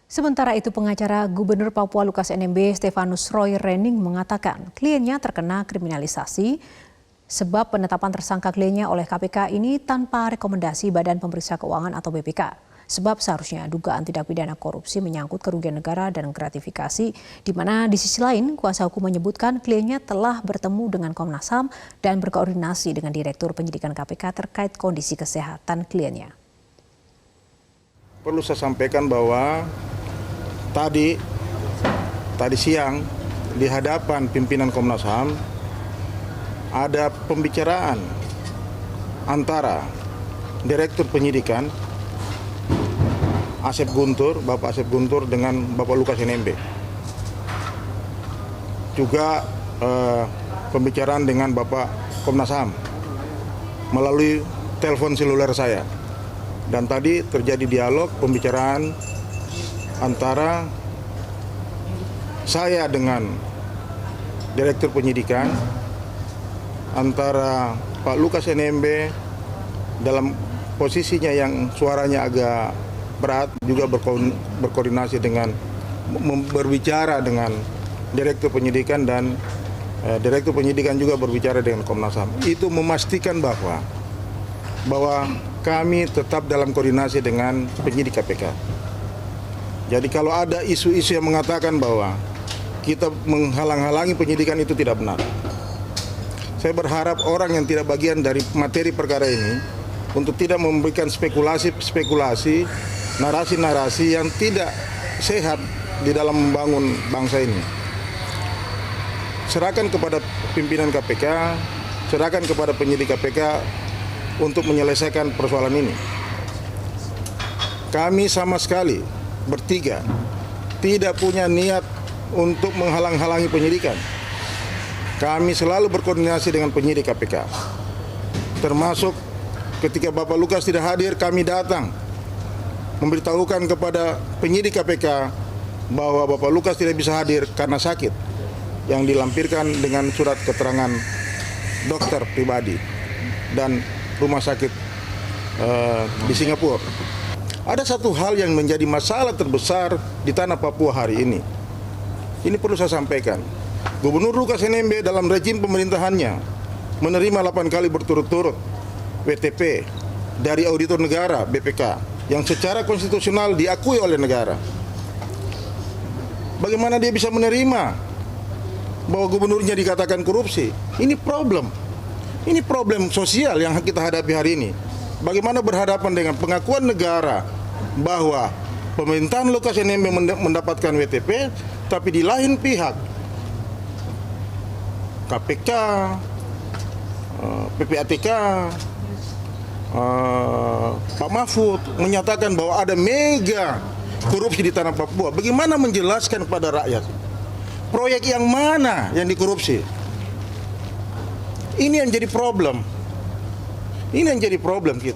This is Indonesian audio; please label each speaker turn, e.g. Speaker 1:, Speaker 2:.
Speaker 1: Sementara itu pengacara Gubernur Papua Lukas NMB Stefanus Roy Rening mengatakan kliennya terkena kriminalisasi sebab penetapan tersangka kliennya oleh KPK ini tanpa rekomendasi Badan Pemeriksa Keuangan atau BPK. Sebab seharusnya dugaan tindak pidana korupsi menyangkut kerugian negara dan gratifikasi, di mana di sisi lain kuasa hukum menyebutkan kliennya telah bertemu dengan Komnas HAM dan berkoordinasi dengan Direktur Penyidikan KPK terkait kondisi kesehatan kliennya.
Speaker 2: Perlu saya sampaikan bahwa tadi siang di hadapan pimpinan Komnas HAM ada pembicaraan antara Direktur Penyidikan Bapak Asep Guntur dengan Bapak Lukas NMB. Juga pembicaraan dengan Bapak Komnas HAM melalui telepon seluler saya. Dan tadi terjadi dialog pembicaraan antara saya dengan Direktur Penyidikan, antara Pak Lukas NMB dalam posisinya yang suaranya agak berat, juga berkoordinasi dengan berbicara dengan Direktur Penyidikan, dan Direktur Penyidikan juga berbicara dengan Komnas HAM. Itu memastikan bahwa kami tetap dalam koordinasi dengan penyidik KPK. Jadi kalau ada isu-isu yang mengatakan bahwa kita menghalang-halangi penyidikan, itu tidak benar. Saya berharap orang yang tidak bagian dari materi perkara ini untuk tidak memberikan spekulasi, narasi-narasi yang tidak sehat di dalam membangun bangsa ini. Serahkan kepada pimpinan KPK, serahkan kepada penyidik KPK untuk menyelesaikan persoalan ini. Kami sama sekali bertiga tidak punya niat untuk menghalang-halangi penyidikan. Kami selalu berkoordinasi dengan penyidik KPK. Termasuk ketika Bapak Lukas tidak hadir, kami datang memberitahukan kepada penyidik KPK bahwa Bapak Lukas tidak bisa hadir karena sakit, yang dilampirkan dengan surat keterangan dokter pribadi dan rumah sakit di Singapura. Ada satu hal yang menjadi masalah terbesar di tanah Papua hari ini. Ini perlu saya sampaikan. Gubernur Lukas NMB dalam rejim pemerintahannya menerima 8 kali berturut-turut WTP dari auditor negara BPK yang secara konstitusional diakui oleh negara. Bagaimana dia bisa menerima bahwa gubernurnya dikatakan korupsi? Ini problem sosial yang kita hadapi hari ini. Bagaimana berhadapan dengan pengakuan negara bahwa pemerintahan Lukas NMB mendapatkan WTP, tapi di lain pihak KPK, PPATK, Pak Mahfud menyatakan bahwa ada mega korupsi di tanah Papua. Bagaimana menjelaskan kepada rakyat proyek yang mana yang dikorupsi? Ini yang jadi problem. Ini yang jadi problem kita.